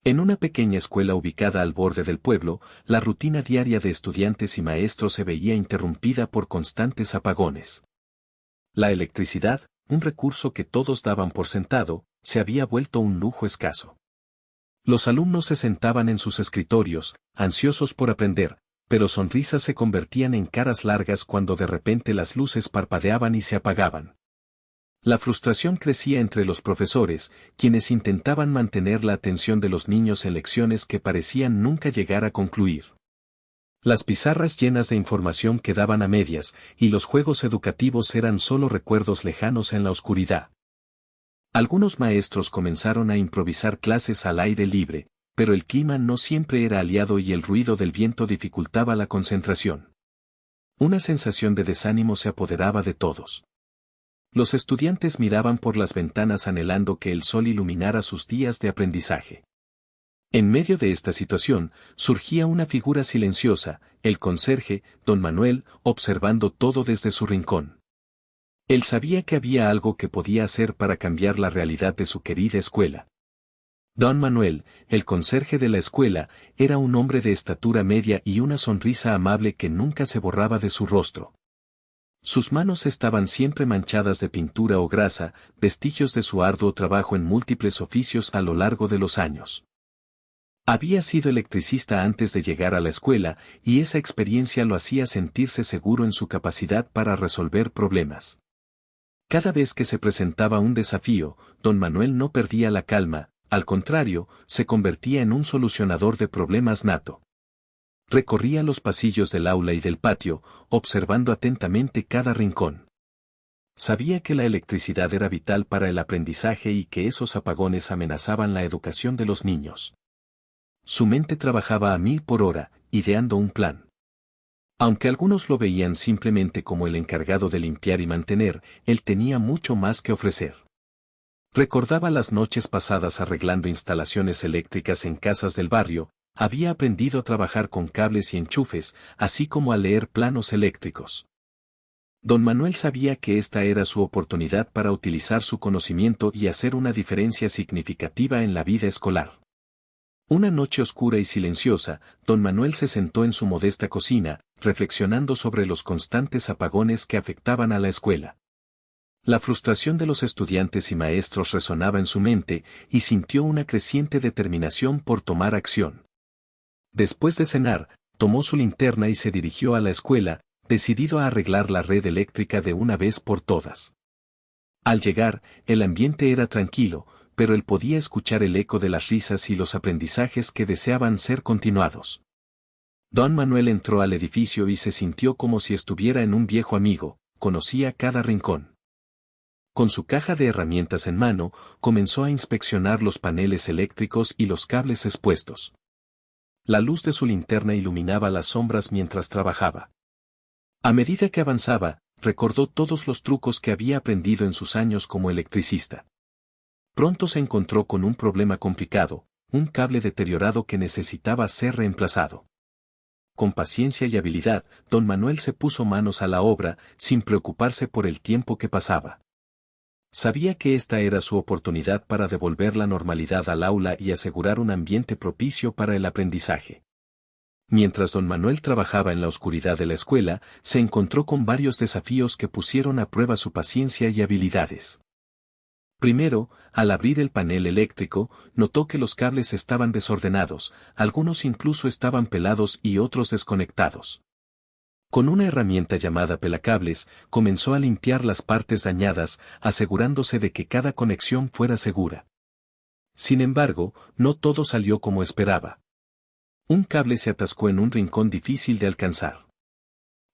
En una pequeña escuela ubicada al borde del pueblo, la rutina diaria de estudiantes y maestros se veía interrumpida por constantes apagones. La electricidad, un recurso que todos daban por sentado, se había vuelto un lujo escaso. Los alumnos se sentaban en sus escritorios, ansiosos por aprender, pero sonrisas se convertían en caras largas cuando de repente las luces parpadeaban y se apagaban. La frustración crecía entre los profesores, quienes intentaban mantener la atención de los niños en lecciones que parecían nunca llegar a concluir. Las pizarras llenas de información quedaban a medias, y los juegos educativos eran solo recuerdos lejanos en la oscuridad. Algunos maestros comenzaron a improvisar clases al aire libre, pero el clima no siempre era aliado y el ruido del viento dificultaba la concentración. Una sensación de desánimo se apoderaba de todos. Los estudiantes miraban por las ventanas anhelando que el sol iluminara sus días de aprendizaje. En medio de esta situación, surgía una figura silenciosa, el conserje, don Manuel, observando todo desde su rincón. Él sabía que había algo que podía hacer para cambiar la realidad de su querida escuela. Don Manuel, el conserje de la escuela, era un hombre de estatura media y una sonrisa amable que nunca se borraba de su rostro. Sus manos estaban siempre manchadas de pintura o grasa, vestigios de su arduo trabajo en múltiples oficios a lo largo de los años. Había sido electricista antes de llegar a la escuela, y esa experiencia lo hacía sentirse seguro en su capacidad para resolver problemas. Cada vez que se presentaba un desafío, don Manuel no perdía la calma, al contrario, se convertía en un solucionador de problemas nato. Recorría los pasillos del aula y del patio, observando atentamente cada rincón. Sabía que la electricidad era vital para el aprendizaje y que esos apagones amenazaban la educación de los niños. Su mente trabajaba a 1000 por hora, ideando un plan. Aunque algunos lo veían simplemente como el encargado de limpiar y mantener, él tenía mucho más que ofrecer. Recordaba las noches pasadas arreglando instalaciones eléctricas en casas del barrio. Había aprendido a trabajar con cables y enchufes, así como a leer planos eléctricos. Don Manuel sabía que esta era su oportunidad para utilizar su conocimiento y hacer una diferencia significativa en la vida escolar. Una noche oscura y silenciosa, don Manuel se sentó en su modesta cocina, reflexionando sobre los constantes apagones que afectaban a la escuela. La frustración de los estudiantes y maestros resonaba en su mente, y sintió una creciente determinación por tomar acción. Después de cenar, tomó su linterna y se dirigió a la escuela, decidido a arreglar la red eléctrica de una vez por todas. Al llegar, el ambiente era tranquilo, pero él podía escuchar el eco de las risas y los aprendizajes que deseaban ser continuados. Don Manuel entró al edificio y se sintió como si estuviera en un viejo amigo, conocía cada rincón. Con su caja de herramientas en mano, comenzó a inspeccionar los paneles eléctricos y los cables expuestos. La luz de su linterna iluminaba las sombras mientras trabajaba. A medida que avanzaba, recordó todos los trucos que había aprendido en sus años como electricista. Pronto se encontró con un problema complicado, un cable deteriorado que necesitaba ser reemplazado. Con paciencia y habilidad, don Manuel se puso manos a la obra, sin preocuparse por el tiempo que pasaba. Sabía que esta era su oportunidad para devolver la normalidad al aula y asegurar un ambiente propicio para el aprendizaje. Mientras don Manuel trabajaba en la oscuridad de la escuela, se encontró con varios desafíos que pusieron a prueba su paciencia y habilidades. Primero, al abrir el panel eléctrico, notó que los cables estaban desordenados, algunos incluso estaban pelados y otros desconectados. Con una herramienta llamada pelacables, comenzó a limpiar las partes dañadas, asegurándose de que cada conexión fuera segura. Sin embargo, no todo salió como esperaba. Un cable se atascó en un rincón difícil de alcanzar.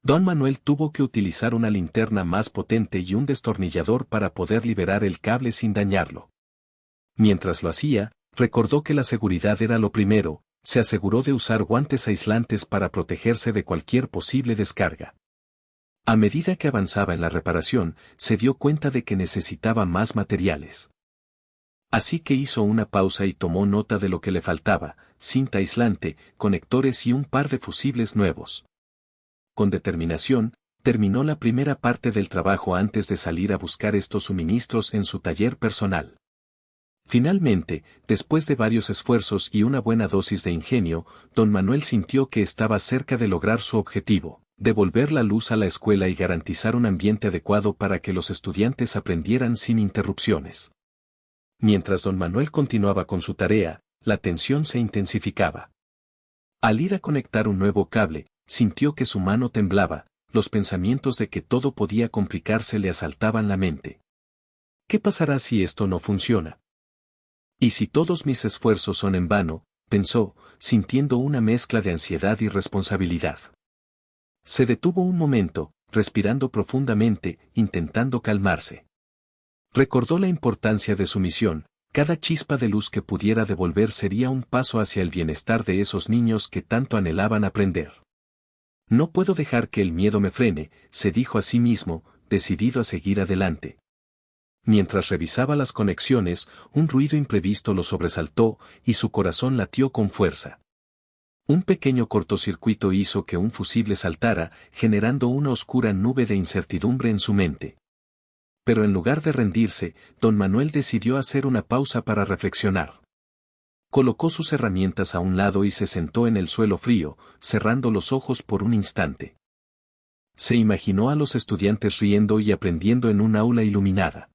Don Manuel tuvo que utilizar una linterna más potente y un destornillador para poder liberar el cable sin dañarlo. Mientras lo hacía, recordó que la seguridad era lo primero. Se aseguró de usar guantes aislantes para protegerse de cualquier posible descarga. A medida que avanzaba en la reparación, se dio cuenta de que necesitaba más materiales. Así que hizo una pausa y tomó nota de lo que le faltaba: cinta aislante, conectores y un par de fusibles nuevos. Con determinación, terminó la primera parte del trabajo antes de salir a buscar estos suministros en su taller personal. Finalmente, después de varios esfuerzos y una buena dosis de ingenio, don Manuel sintió que estaba cerca de lograr su objetivo, devolver la luz a la escuela y garantizar un ambiente adecuado para que los estudiantes aprendieran sin interrupciones. Mientras don Manuel continuaba con su tarea, la tensión se intensificaba. Al ir a conectar un nuevo cable, sintió que su mano temblaba, los pensamientos de que todo podía complicarse le asaltaban la mente. ¿Qué pasará si esto no funciona? ¿Y si todos mis esfuerzos son en vano?, pensó, sintiendo una mezcla de ansiedad y responsabilidad. Se detuvo un momento, respirando profundamente, intentando calmarse. Recordó la importancia de su misión, cada chispa de luz que pudiera devolver sería un paso hacia el bienestar de esos niños que tanto anhelaban aprender. No puedo dejar que el miedo me frene, se dijo a sí mismo, decidido a seguir adelante. Mientras revisaba las conexiones, un ruido imprevisto lo sobresaltó, y su corazón latió con fuerza. Un pequeño cortocircuito hizo que un fusible saltara, generando una oscura nube de incertidumbre en su mente. Pero en lugar de rendirse, don Manuel decidió hacer una pausa para reflexionar. Colocó sus herramientas a un lado y se sentó en el suelo frío, cerrando los ojos por un instante. Se imaginó a los estudiantes riendo y aprendiendo en un aula iluminada.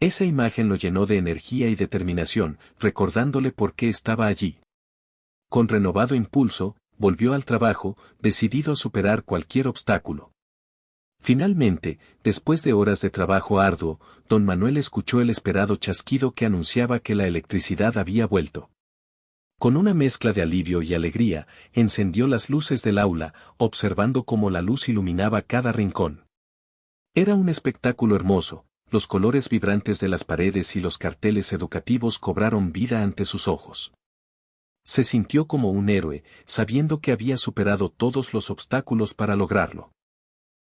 Esa imagen lo llenó de energía y determinación, recordándole por qué estaba allí. Con renovado impulso, volvió al trabajo, decidido a superar cualquier obstáculo. Finalmente, después de horas de trabajo arduo, don Manuel escuchó el esperado chasquido que anunciaba que la electricidad había vuelto. Con una mezcla de alivio y alegría, encendió las luces del aula, observando cómo la luz iluminaba cada rincón. Era un espectáculo hermoso. Los colores vibrantes de las paredes y los carteles educativos cobraron vida ante sus ojos. Se sintió como un héroe, sabiendo que había superado todos los obstáculos para lograrlo.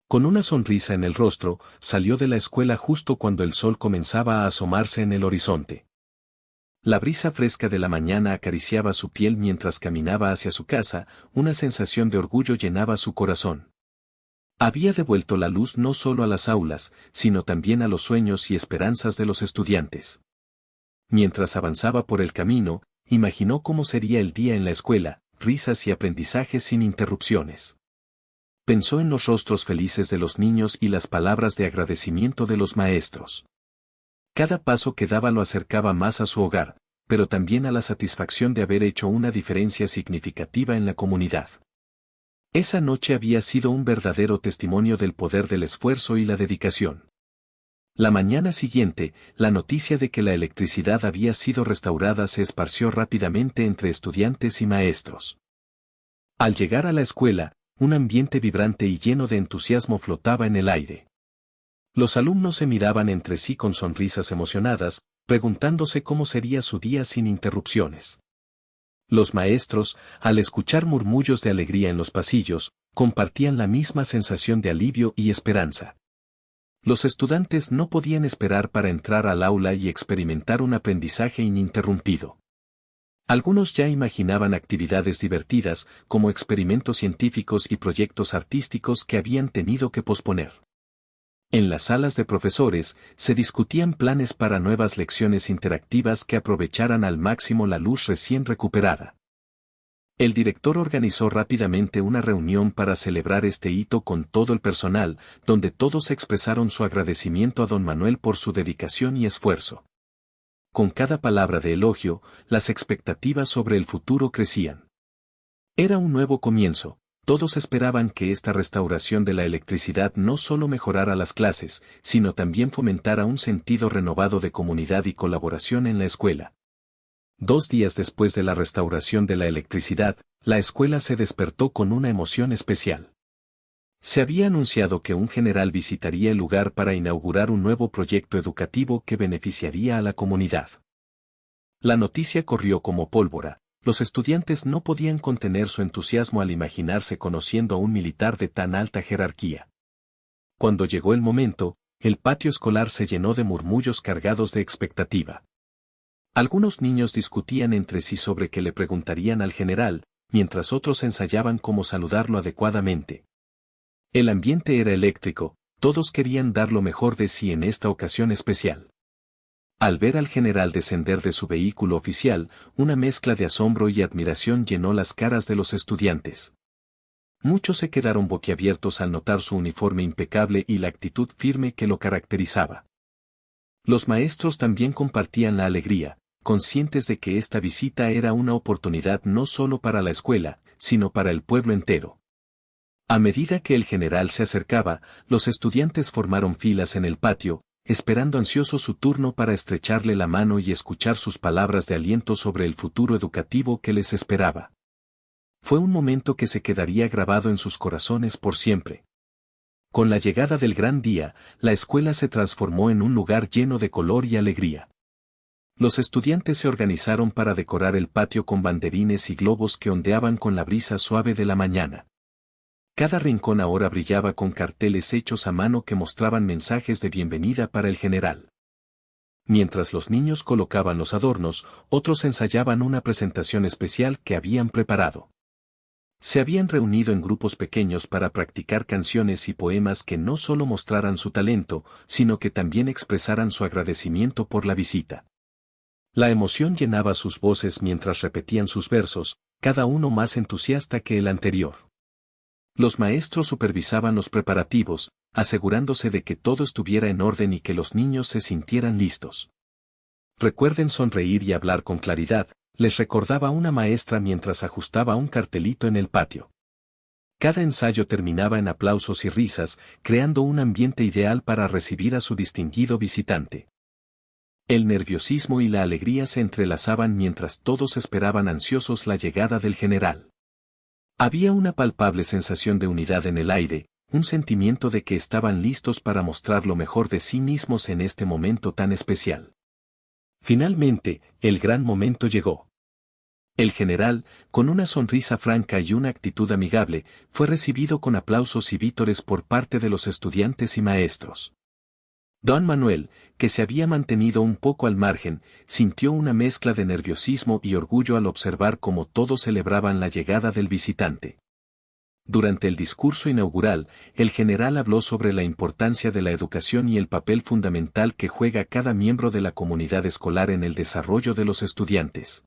Con una sonrisa en el rostro, salió de la escuela justo cuando el sol comenzaba a asomarse en el horizonte. La brisa fresca de la mañana acariciaba su piel mientras caminaba hacia su casa, una sensación de orgullo llenaba su corazón. Había devuelto la luz no solo a las aulas, sino también a los sueños y esperanzas de los estudiantes. Mientras avanzaba por el camino, imaginó cómo sería el día en la escuela, risas y aprendizaje sin interrupciones. Pensó en los rostros felices de los niños y las palabras de agradecimiento de los maestros. Cada paso que daba lo acercaba más a su hogar, pero también a la satisfacción de haber hecho una diferencia significativa en la comunidad. Esa noche había sido un verdadero testimonio del poder del esfuerzo y la dedicación. La mañana siguiente, la noticia de que la electricidad había sido restaurada se esparció rápidamente entre estudiantes y maestros. Al llegar a la escuela, un ambiente vibrante y lleno de entusiasmo flotaba en el aire. Los alumnos se miraban entre sí con sonrisas emocionadas, preguntándose cómo sería su día sin interrupciones. Los maestros, al escuchar murmullos de alegría en los pasillos, compartían la misma sensación de alivio y esperanza. Los estudiantes no podían esperar para entrar al aula y experimentar un aprendizaje ininterrumpido. Algunos ya imaginaban actividades divertidas, como experimentos científicos y proyectos artísticos que habían tenido que posponer. En las salas de profesores, se discutían planes para nuevas lecciones interactivas que aprovecharan al máximo la luz recién recuperada. El director organizó rápidamente una reunión para celebrar este hito con todo el personal, donde todos expresaron su agradecimiento a don Manuel por su dedicación y esfuerzo. Con cada palabra de elogio, las expectativas sobre el futuro crecían. Era un nuevo comienzo. Todos esperaban que esta restauración de la electricidad no solo mejorara las clases, sino también fomentara un sentido renovado de comunidad y colaboración en la escuela. 2 días después de la restauración de la electricidad, la escuela se despertó con una emoción especial. Se había anunciado que un general visitaría el lugar para inaugurar un nuevo proyecto educativo que beneficiaría a la comunidad. La noticia corrió como pólvora. Los estudiantes no podían contener su entusiasmo al imaginarse conociendo a un militar de tan alta jerarquía. Cuando llegó el momento, el patio escolar se llenó de murmullos cargados de expectativa. Algunos niños discutían entre sí sobre qué le preguntarían al general, mientras otros ensayaban cómo saludarlo adecuadamente. El ambiente era eléctrico, todos querían dar lo mejor de sí en esta ocasión especial. Al ver al general descender de su vehículo oficial, una mezcla de asombro y admiración llenó las caras de los estudiantes. Muchos se quedaron boquiabiertos al notar su uniforme impecable y la actitud firme que lo caracterizaba. Los maestros también compartían la alegría, conscientes de que esta visita era una oportunidad no solo para la escuela, sino para el pueblo entero. A medida que el general se acercaba, los estudiantes formaron filas en el patio, esperando ansiosos su turno para estrecharle la mano y escuchar sus palabras de aliento sobre el futuro educativo que les esperaba. Fue un momento que se quedaría grabado en sus corazones por siempre. Con la llegada del gran día, la escuela se transformó en un lugar lleno de color y alegría. Los estudiantes se organizaron para decorar el patio con banderines y globos que ondeaban con la brisa suave de la mañana. Cada rincón ahora brillaba con carteles hechos a mano que mostraban mensajes de bienvenida para el general. Mientras los niños colocaban los adornos, otros ensayaban una presentación especial que habían preparado. Se habían reunido en grupos pequeños para practicar canciones y poemas que no solo mostraran su talento, sino que también expresaran su agradecimiento por la visita. La emoción llenaba sus voces mientras repetían sus versos, cada uno más entusiasta que el anterior. Los maestros supervisaban los preparativos, asegurándose de que todo estuviera en orden y que los niños se sintieran listos. Recuerden sonreír y hablar con claridad, les recordaba una maestra mientras ajustaba un cartelito en el patio. Cada ensayo terminaba en aplausos y risas, creando un ambiente ideal para recibir a su distinguido visitante. El nerviosismo y la alegría se entrelazaban mientras todos esperaban ansiosos la llegada del general. Había una palpable sensación de unidad en el aire, un sentimiento de que estaban listos para mostrar lo mejor de sí mismos en este momento tan especial. Finalmente, el gran momento llegó. El general, con una sonrisa franca y una actitud amigable, fue recibido con aplausos y vítores por parte de los estudiantes y maestros. Don Manuel, que se había mantenido un poco al margen, sintió una mezcla de nerviosismo y orgullo al observar cómo todos celebraban la llegada del visitante. Durante el discurso inaugural, el general habló sobre la importancia de la educación y el papel fundamental que juega cada miembro de la comunidad escolar en el desarrollo de los estudiantes.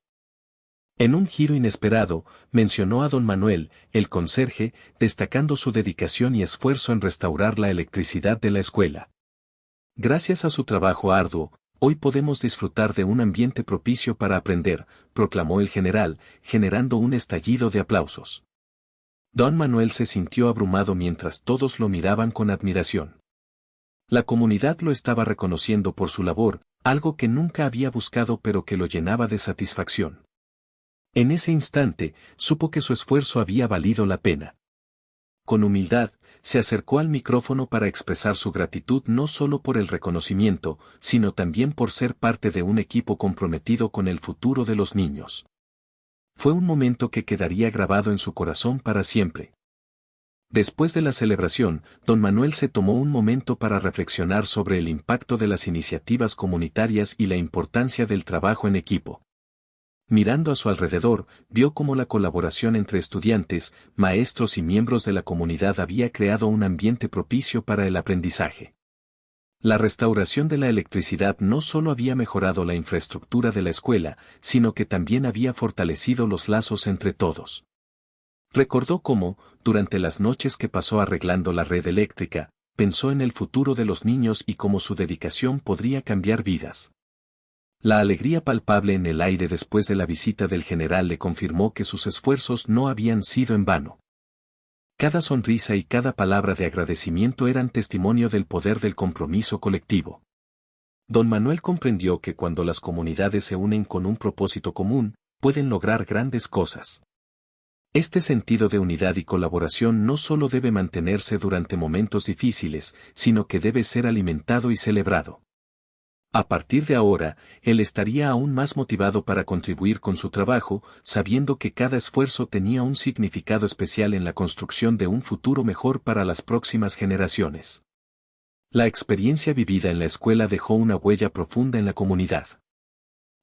En un giro inesperado, mencionó a don Manuel, el conserje, destacando su dedicación y esfuerzo en restaurar la electricidad de la escuela. Gracias a su trabajo arduo, hoy podemos disfrutar de un ambiente propicio para aprender, proclamó el general, generando un estallido de aplausos. Don Manuel se sintió abrumado mientras todos lo miraban con admiración. La comunidad lo estaba reconociendo por su labor, algo que nunca había buscado pero que lo llenaba de satisfacción. En ese instante, supo que su esfuerzo había valido la pena. Con humildad, se acercó al micrófono para expresar su gratitud no solo por el reconocimiento, sino también por ser parte de un equipo comprometido con el futuro de los niños. Fue un momento que quedaría grabado en su corazón para siempre. Después de la celebración, don Manuel se tomó un momento para reflexionar sobre el impacto de las iniciativas comunitarias y la importancia del trabajo en equipo. Mirando a su alrededor, vio cómo la colaboración entre estudiantes, maestros y miembros de la comunidad había creado un ambiente propicio para el aprendizaje. La restauración de la electricidad no solo había mejorado la infraestructura de la escuela, sino que también había fortalecido los lazos entre todos. Recordó cómo, durante las noches que pasó arreglando la red eléctrica, pensó en el futuro de los niños y cómo su dedicación podría cambiar vidas. La alegría palpable en el aire después de la visita del general le confirmó que sus esfuerzos no habían sido en vano. Cada sonrisa y cada palabra de agradecimiento eran testimonio del poder del compromiso colectivo. Don Manuel comprendió que cuando las comunidades se unen con un propósito común, pueden lograr grandes cosas. Este sentido de unidad y colaboración no solo debe mantenerse durante momentos difíciles, sino que debe ser alimentado y celebrado. A partir de ahora, él estaría aún más motivado para contribuir con su trabajo, sabiendo que cada esfuerzo tenía un significado especial en la construcción de un futuro mejor para las próximas generaciones. La experiencia vivida en la escuela dejó una huella profunda en la comunidad.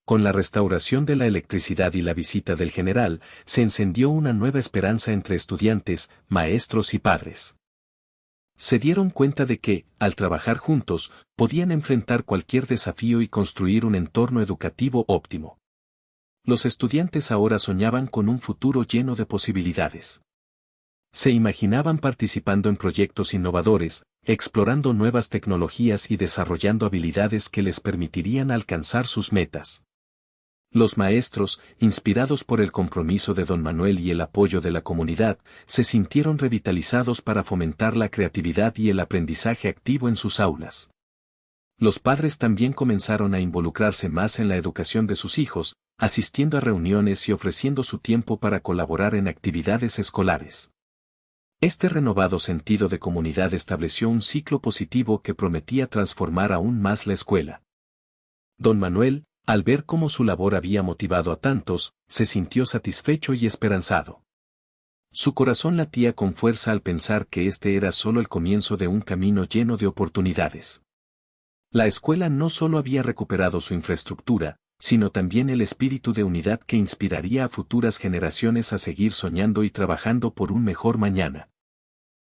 Con la restauración de la electricidad y la visita del general, se encendió una nueva esperanza entre estudiantes, maestros y padres. Se dieron cuenta de que, al trabajar juntos, podían enfrentar cualquier desafío y construir un entorno educativo óptimo. Los estudiantes ahora soñaban con un futuro lleno de posibilidades. Se imaginaban participando en proyectos innovadores, explorando nuevas tecnologías y desarrollando habilidades que les permitirían alcanzar sus metas. Los maestros, inspirados por el compromiso de don Manuel y el apoyo de la comunidad, se sintieron revitalizados para fomentar la creatividad y el aprendizaje activo en sus aulas. Los padres también comenzaron a involucrarse más en la educación de sus hijos, asistiendo a reuniones y ofreciendo su tiempo para colaborar en actividades escolares. Este renovado sentido de comunidad estableció un ciclo positivo que prometía transformar aún más la escuela. Don Manuel, al ver cómo su labor había motivado a tantos, se sintió satisfecho y esperanzado. Su corazón latía con fuerza al pensar que este era solo el comienzo de un camino lleno de oportunidades. La escuela no solo había recuperado su infraestructura, sino también el espíritu de unidad que inspiraría a futuras generaciones a seguir soñando y trabajando por un mejor mañana.